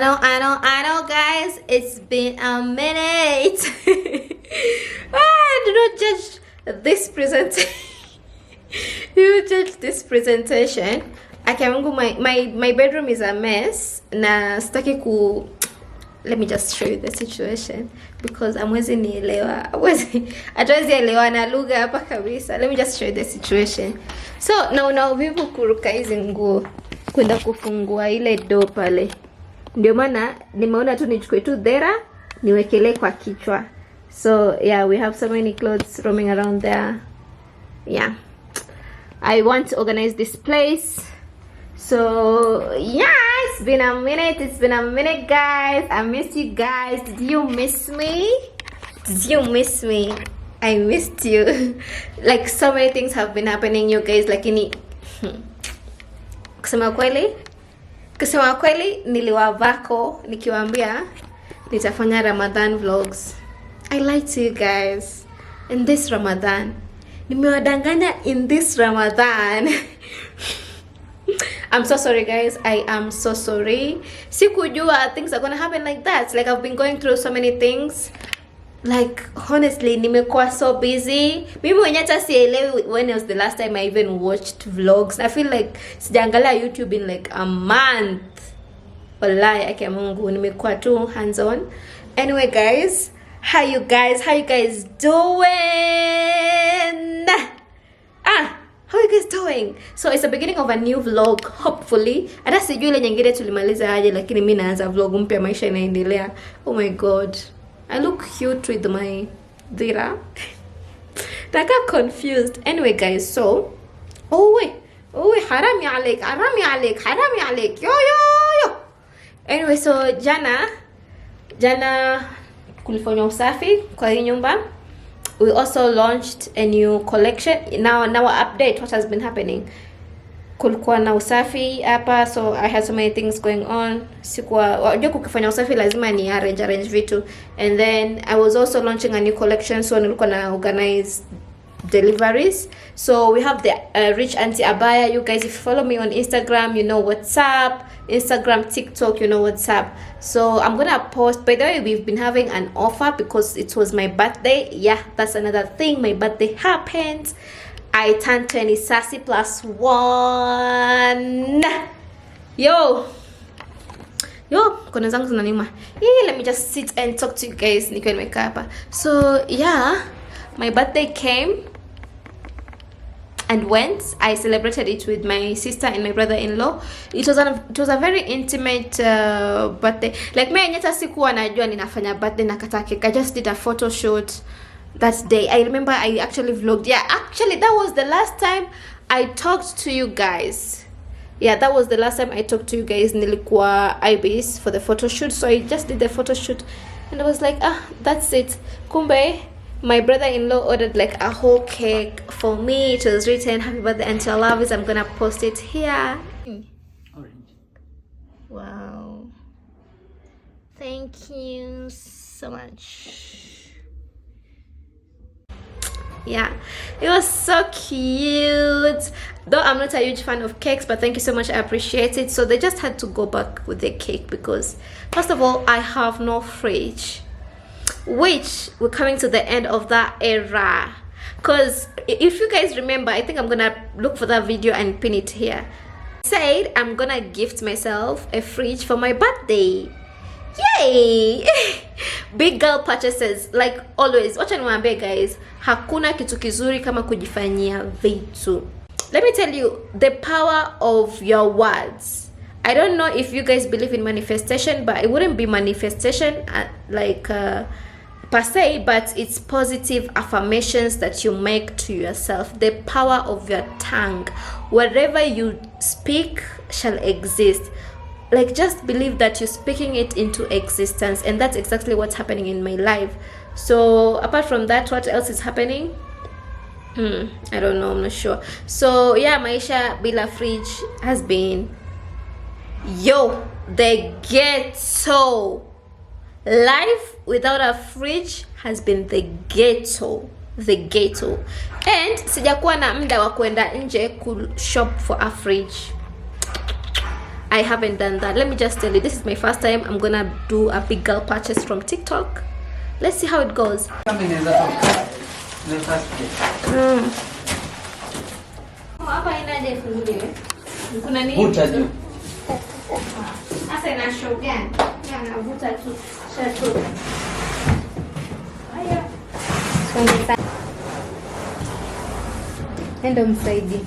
I know, guys. It's been a minute. Do not judge this presentation. You judge this presentation. My bedroom is a mess. Na sitaki ku. Let me just show you the situation because amwezi nielewa. Hatuwezi elewa na lugha hapa kabisa. Let me just show you the situation. So now vivu kuruka hizi nguo kwenda kufungua ile door pale. Ndio maana nimeona tu nichukue tu dera niwekele kwa kichwa. So yeah, we have so many clothes roaming around there. Yeah, I want to organize this place. So yeah, it's been a minute guys. I missed you guys. Did you miss me? I missed you. Like so many things have been happening, you guys. Lakini kusema kweli niliwavako nikiwaambia nitafanya Ramadan vlogs. I lied to you guys. In this Ramadan nimewadanganya. In this Ramadan I'm so sorry guys. I am so sorry. Sikujua things are gonna happen like that. Like I've been going through so many things. Like honestly nimekuwa so busy. Mimi mwenyewe hata sielewi when was the last time I even watched vlogs. I feel like sijaangalia YouTube in like a month. Wallahi ake Mungu nimekuwa tu hands on. Anyway guys, how you guys doing? How are you guys doing? So it's the beginning of a new vlog, hopefully. Hata sijui ile nyingine tulimaliza aje, lakini mimi naanza vlog mpya, maisha inaendelea. Oh my god, I look cute with my dira. I got confused. Anyway guys, so harami alik yo. Anyway, so jana kulifanywa usafi kwa hii nyumba. We also launched a new collection. Now update what has been happening. Kulikuwa na usafi hapa, so I had so many things going on. Wajua kukifanya usafi lazima ni arrange vitu. And then I was also launching a new collection, so nilikuwa na organize deliveries. So we have the rich aunty abaya. You guys, if you follow me on Instagram, you know what's up. Instagram, TikTok, you know what's up. So I'm gonna post. By the way, we've been having an offer because it was my birthday. Yeah, that's another thing. My birthday happened. I turned 20 sassy plus 1. Yo, kona zangu zinaniuma. Let me just sit and talk to you guys nikiwa nimekaa hapa. So yeah, my birthday came and went. I celebrated it with my sister and my brother-in-law. It was a very intimate birthday. Like me nyata sikuwa najua ninafanya birthday na kata cake. I just did a photo shoot that day. I remember I actually vlogged. Yeah, actually that was the last time I talked to you guys. Yeah, that was the last time I talked to you guys. Nilikuwa Ibis for the photo shoot. So I just did the photo shoot and I was like, that's it. Kumbe my brother-in-law ordered like a whole cake for me. It was written happy birthday aunty, I love it. I'm gonna post it here. Orange. Wow, thank you so much. Yeah, it was so cute. Though I'm not a huge fan of cakes, but thank you so much, I appreciate it. So they just had to go back with the cake because first of all I have no fridge, which we're coming to the end of that era. Because if you guys remember, I think I'm gonna look for that video and pin it here. I said I'm gonna gift myself a fridge for my birthday. Yay! Big girl purchases like always. Wacha niwaambie guys, hakuna kitu kizuri kama kujifanyia vitu. Let me tell you the power of your words. I don't know if you guys believe in manifestation, but it wouldn't be manifestation per se, but it's positive affirmations that you make to yourself. The power of your tongue. Whatever you speak shall exist. Like just believe that you're speaking it into existence, and that's exactly what's happening in my life. So apart from that, what else is happening? I don't know, I'm not sure. So yeah, maisha bila fridge has been the ghetto. Life without a fridge has been the ghetto. And sijakuwa na muda wa kwenda nje ku shop for a fridge. I haven't done that. Let me just tell you, this is my first time. I'm gonna do a big girl purchase from TikTok. Let's see how it goes. Enda msaidi.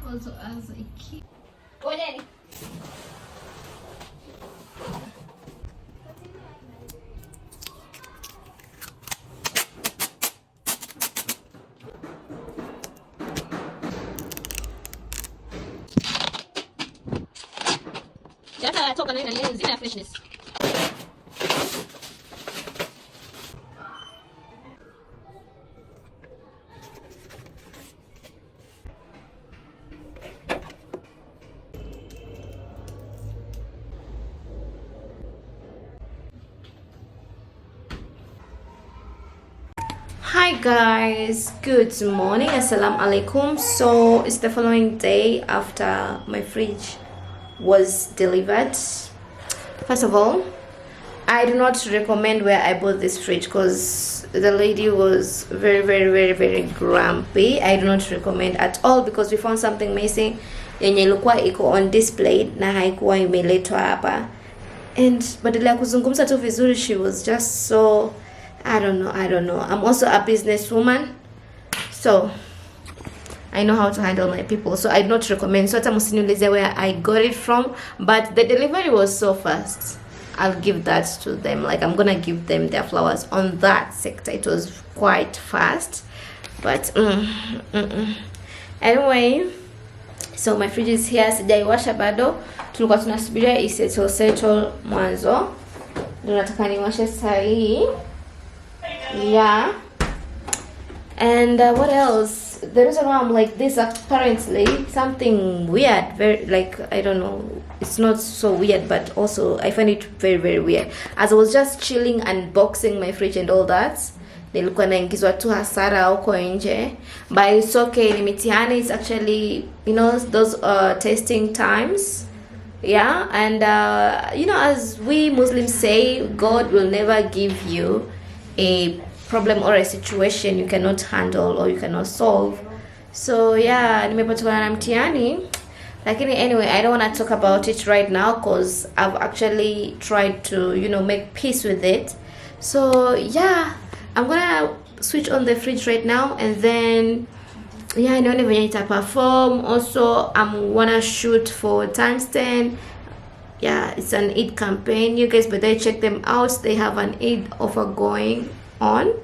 Also as a kid. Ojeni. Hata toka na nini zina freshness. Hi guys, good morning, assalamu alaikum. So it's the following day after my fridge was delivered. First of all, I do not recommend where I bought this fridge because the lady was very grumpy. I do not recommend at all because we found something missing yenye ilikuwa iko on display na haikuwa imeletwa hapa, and badala ya kuzungumza tu vizuri, she was just so I don't know. I'm also a businesswoman, so I know how to handle my people, so I do not recommend. So hata msiniulize where I got it from, but the delivery was so fast. I'll give that to them. Like, I'm gonna give them their flowers on that sector. It was quite fast, but anyway, so my fridge is here. Sijaiwasha bado, tulikuwa tunasubiria isettle mwanzo, ndio nataka niwashe sasa hii. Yeah. And what else? The reason why I'm like this, apparently something weird, very, like, I don't know, it's not so weird, but also I find it very weird. As I was just chilling, unboxing my fridge and all that, nilikuwa naingizwa tu hasara huko nje, but it's okay, ni mitihani. It's actually, you know, those testing times. Yeah. And you know, as we Muslims say, God will never give you a problem or a situation you cannot handle or you cannot solve. So yeah, nimepatwa na mtihani, lakini anyway, I don't want to talk about it right now because I've actually tried to, you know, make peace with it. So yeah, I'm gonna switch on the fridge right now, and then yeah, nione venye ita perform. Also, I'm wanna shoot for Tungsten. Yeah, it's an Eid campaign. You guys better check them out. They have an Eid offer going on.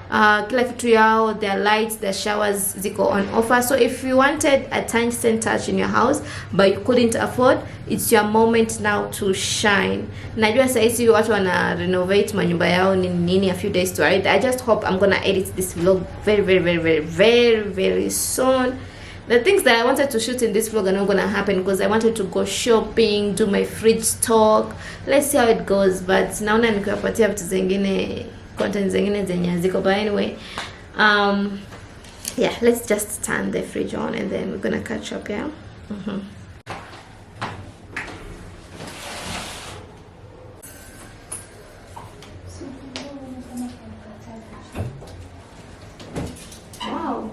Kila kitu yao, their lights, their showers ziko on offer. So if you wanted a Tungsten touch in your house but you couldn't afford, it's your moment now to shine. Najua saisi watu wana renovate manyumba yao nini a few days to ride. I just hope I'm gonna edit this vlog very soon. The things that I wanted to shoot in this vlog are not gonna happen because I wanted to go shopping, do my fridge stock. Let's see how it goes, but naona nikiwapatia vitu zingine, content zingine zenye ziko. But anyway, yeah, let's just turn the fridge on and then we're gonna catch up. Yeah. Wow.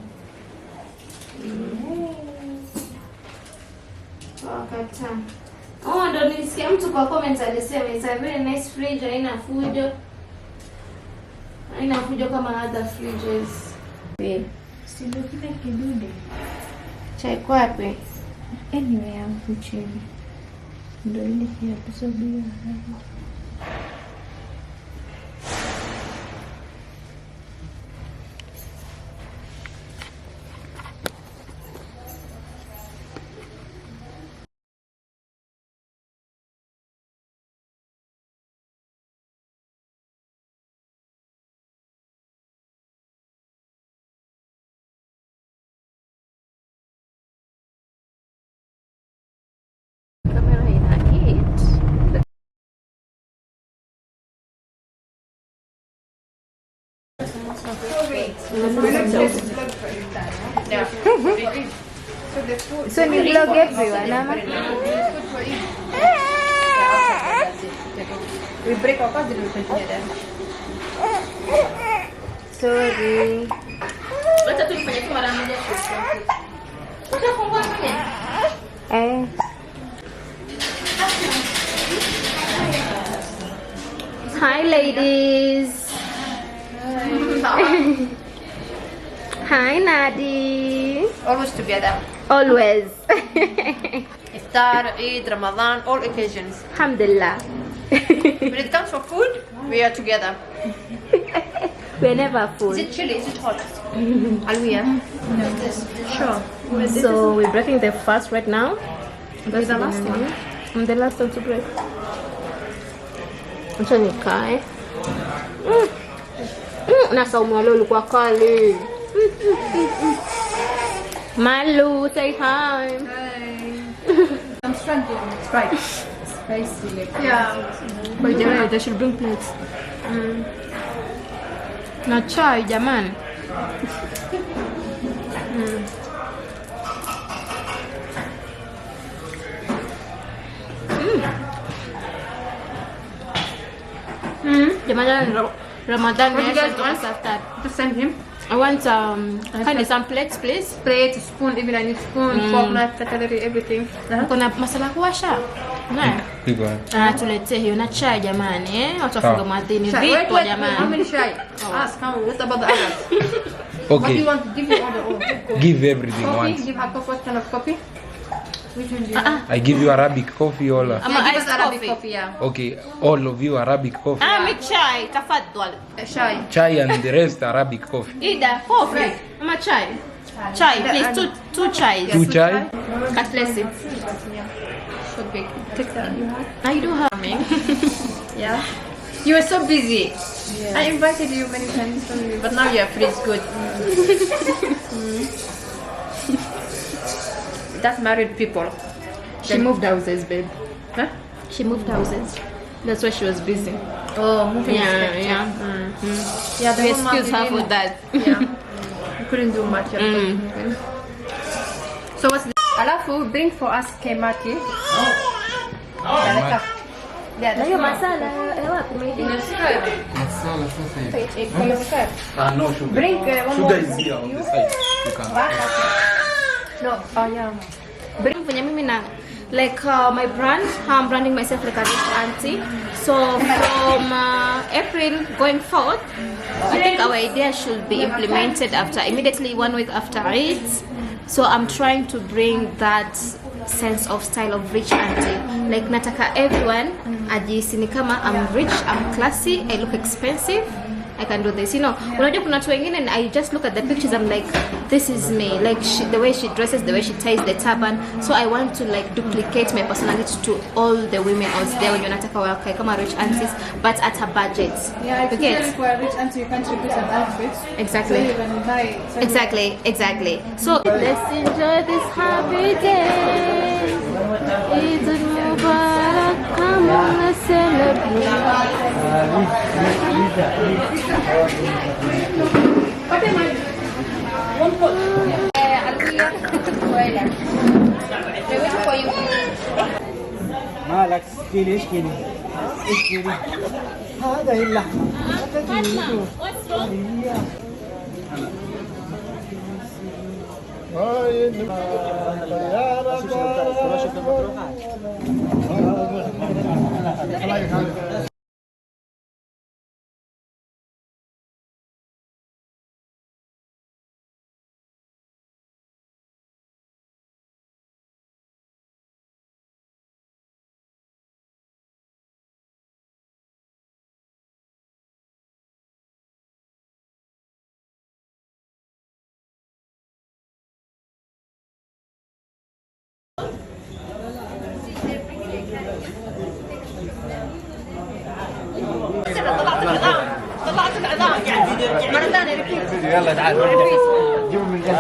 Oh, ndo nilisikia mtu kwa comments alisema it's a very nice fridge, haina fujo kama other fridges. Si ndio kile kidude Chai kwapi? anyway hapo chini ndio ile ya kusubiri. So you vlog everyone, Mama? We break our fast, then we continue there. Sorry. Eh. Hi, ladies. Hi, Nadi. Always together. Always. Iftar, Eid, Ramadan, all occasions. Alhamdulillah. When it comes for food, we are together. We're never Is full. it chilly? Is it hot? Alwiya? No. Sure. So we're breaking the fast right now. That's the last one. I'm the last one to break. Acha nikae. Na saumu ya leo ilikuwa kali. Malu, say hi. I'm struggling. Sprite. Spicy. Yeah. By the way, they should bring plates. Na chai jamani. Jamani, Ramadan What do you guys to want? us after. To send him. I want kind of some plates, please. Plate, spoon, even I need spoon, fork, knife, cutlery, everything. Kuna masala kuwasha. Na. Tuletee hiyo na chai jamani, watu wafunga mwadhini Shai. vipo How jamani. many shy? Ask, what about the others? What do you Okay, want to give you order? Oh. give everything Coffee? once. Give her coffee. What kind of coffee? Which one do you want? I give you Arabic coffee all. Ama Yeah, give iced us Arabic coffee. coffee, yeah. Okay, all of you Arabic coffee. Mi chai, tafadhali. Shy. Chai and the rest Arabic coffee. Ida, coffee. Ama chai. Chai, please, two chais. Two chai? Katlesi. Should be. Take that. You have? I do have me. Yeah. You were so busy. I invited you many times, but now you're free. It's good. That's married people. She moved houses, babe. Huh? She moved houses. That's why she was busy. Oh, moving is Yeah, hectic. yeah. Yeah, the We whole month excuse her we for didn't- that. Yeah. You couldn't do much. So what's this? Alafu, bring for us kemati. Yeah, Hiyo masala ya wapi umeidina? No sugar. Bring one Sugar more. is here on the side. You can. No, oh yeah. Bring venye mimi na like my brand, how I'm branding myself like a rich auntie. So from April going forward, I think our idea should be implemented after immediately 1 week after it. So I'm trying to bring that sense of style of rich auntie. Like nataka everyone ajihisi ni kama I'm rich, I'm classy, I look expensive. I can do this, you know. Unajua kuna watu wengine and I just look at the pictures, I'm like, this is me. Like the way she dresses, the way she ties the turban. So I want to like duplicate my personality to all the women out there when wanataka wakae kama rich aunties, but at a budget. Yeah, it's You get? usually for a rich auntie you can't repeat an outfit. Exactly. So you can buy something. Exactly. So let's enjoy this happy day. Eid Mubarak, come on, let's celebrate. مالك سكيني ايش كيني؟ ايش كيني؟ هذا هي اللحمة هذا كيني طلعت العظام يعني مرة ثانية ريبيت. يلا تعال. جيبوا من جنب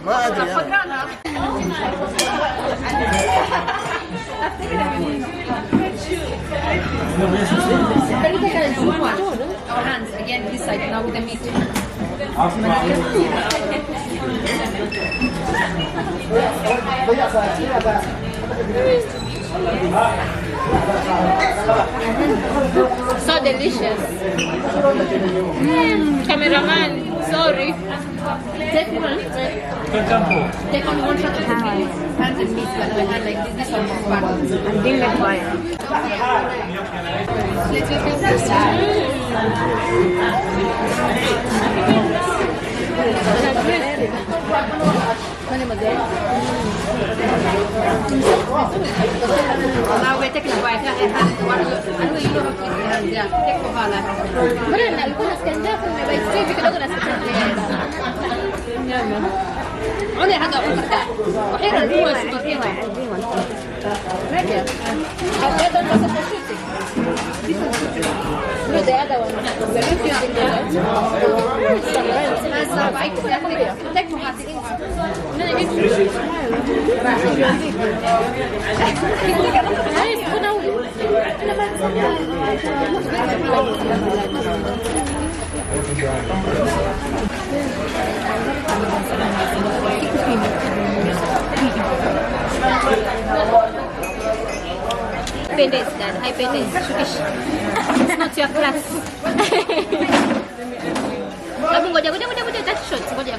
ما ادري. Can you take a zoom one? Our hands again this side now with the meat. So delicious. Cameraman, sorry. Take one. Take on one shot of the meat. Hands and meat, but I had like this one more fun. I think that's why. Let's go fix this. Now we're taking a bite. Take for her. Only had a here are rules to here. No, the other one. Take for her. Pendes, guys. Hi, pendes. It's not your class. Kamu ngoja. That's short. Ngoja.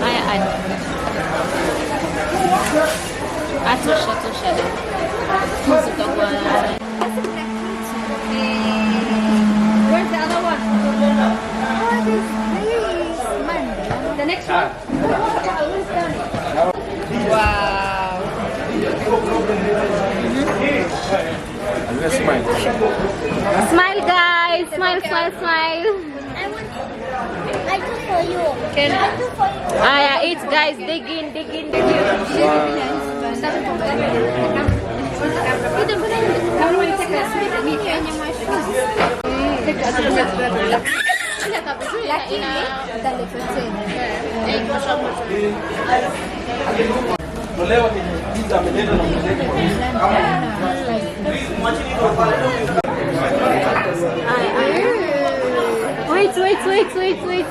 Ayan. Atosha. Where's the other one? The next one? Wow. Smile, guys. Smile. I do for you. Can Eat, guys. Dig in.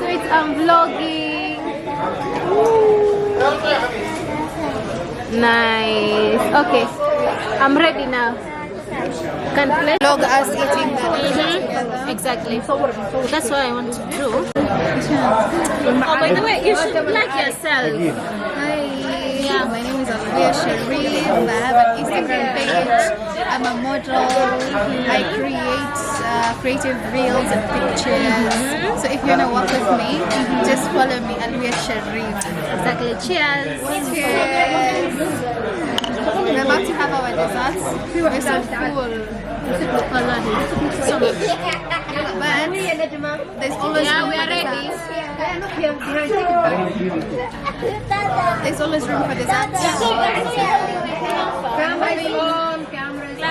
Wait. I'm vlogging. Nice. Okay. I'm ready now. Can play. Vlog us eating the Exactly. That's what I want to do. Oh, by the way, you should plug yourself. Hi, my name is Arabian Sharif. I have an Instagram page. I'm a model. I create creative reels and pictures. So if you wanna work with me, just follow me, Arabian Sharif. Exactly. Cheers. Cheers. We're about to have our desserts. We're so full. So much. But there's always room we for are ready. desserts. There's always room for desserts.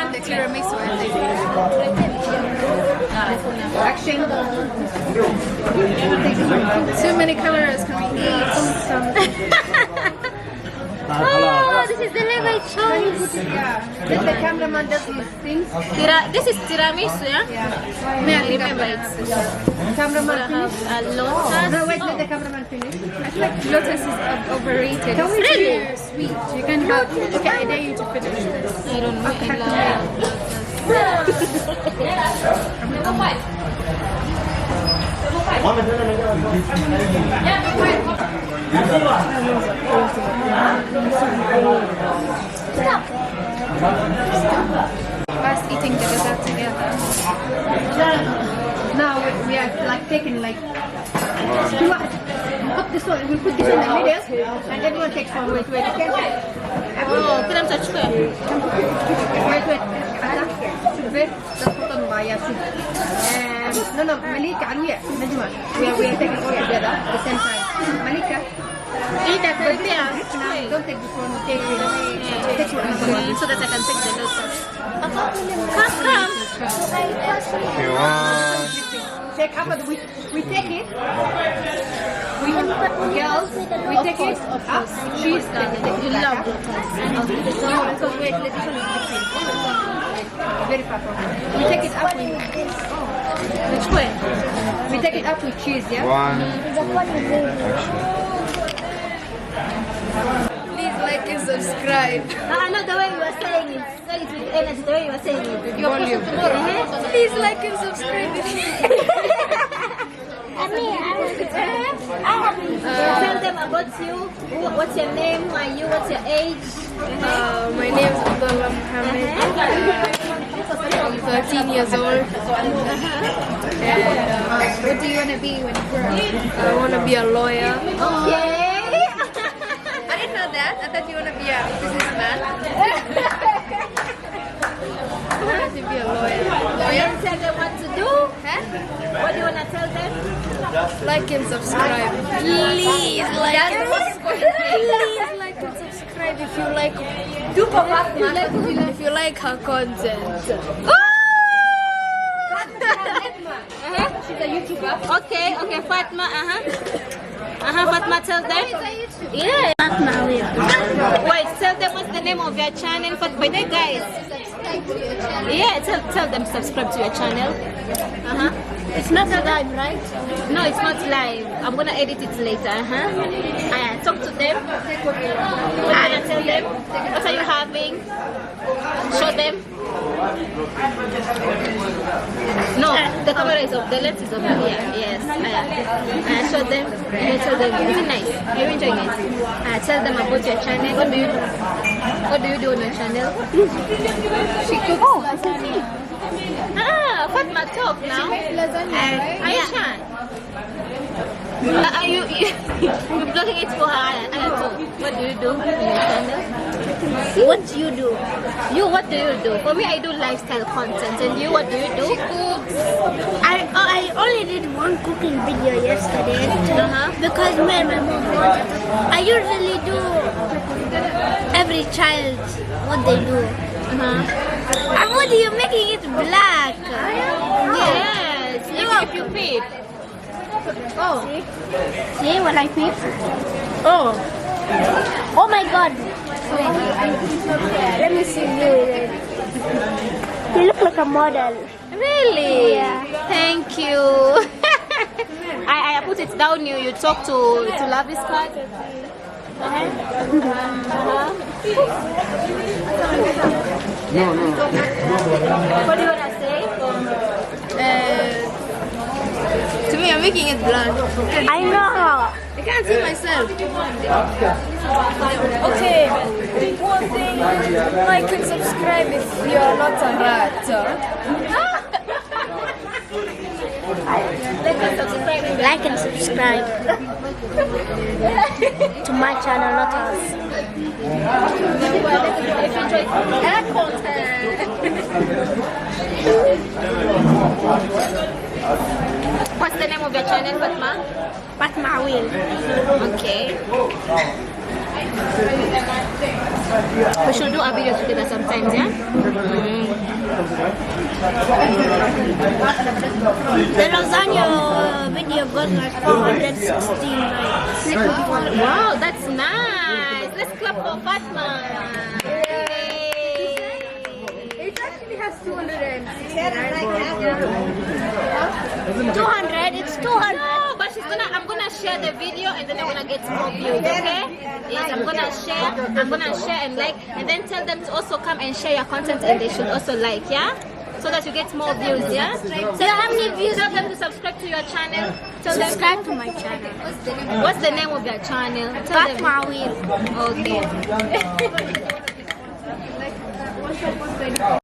The tiramisu, I think. action. Too many cameras, can we eat? Oh, this is the level choice. Then the cameraman does these things. This is tiramisu, yeah? Yeah, Remember, it's Cameraman have finish. a lotus. No, wait, let the cameraman finish. I feel like lotus is overrated. Can we It's really? too sweet. You can have. Okay, I dare you to finish this. I don't know. I love Us eating the dessert together. Now we are like taking like. You want put this one. We put this in the middle, and everyone takes one. Wait. Okay. Oh, can I touch it? Wait. Wait. Just put on Maya. No, Malika, Alwiya, Najma. We are taking all together at the same time. Malika. Eat that right there. Now, don't take this one. Take it. Take one. So that I can take the lotus. Come. Take up. We take it. Girls, we take it up. She's You love lotus. so wait, let this one is different. very far from here. We take it up with Which way? we take it up with cheese, yeah? Please like and subscribe. No, the way you were saying it. Say it with energy, the way you were saying it. Volume. Please like and subscribe. Tell them about you. What's your name? Who are you? What's your age? My name is Abdullah Mohammed. I'm 13 years old. What do you want to be when you grow up? I want to be a lawyer. Okay. I didn't know that. I thought you want to be a businessman. I want to be a lawyer. Lawyer? Tell them what to do. Huh? What do you want to tell them? Like and subscribe. Please like and subscribe. Please like and subscribe if you like. If you like her content. She's a YouTuber. Okay, Fatma, Fatma, tell them. Yeah. Wait, tell them what's the name of your channel. By the guys. Yeah, tell them subscribe to your channel. It's not live, right? No, it's not live. I'm gonna edit it later. Talk to them. What are you gonna tell them? What are you having? Show them. No, the camera is up. The lens is over here. Yes. Show them. Tell them. Is it nice? Are you enjoying it? Tell them about your channel. What do you do? What do you do on your channel? She cooks lasagna. Fatma, talk now. Aisha. Are you blocking it for her? What do you do on your channel? What do you do? What do you do? For me, I do lifestyle content. And you, what do you do? I only did one cooking video yesterday because me and my mom wanted. I usually do every child what they do. And what are you making it black? Yes. If you peep. See what I peep? Oh my god. Let me see you. You look like a model. Really? Yeah. Thank you. I put it down. You talk to Lavis card. What do you wanna say? To me, I'm making it bland. I know. I can't see myself. Okay, one thing, like and subscribe if you're not a rat. Like and subscribe to my channel, not us. What's the name of your channel, Fatma? Fatma Will. Okay. We should do a video together sometimes, yeah? The lasagna video got like 416 likes. Wow, that's nice. Let's clap for Fatma. It actually has 200. 200, it's 200. No, but I'm gonna share the video and then I'm gonna get more views, okay? Yes, I'm gonna share and like, and then tell them to also come and share your content and they should also like, yeah? So that you get more views, yeah? So how many views? Tell them to subscribe to your channel. Tell them. Subscribe to my channel. What's the name of your channel? Tell them. Fatma Will. Okay.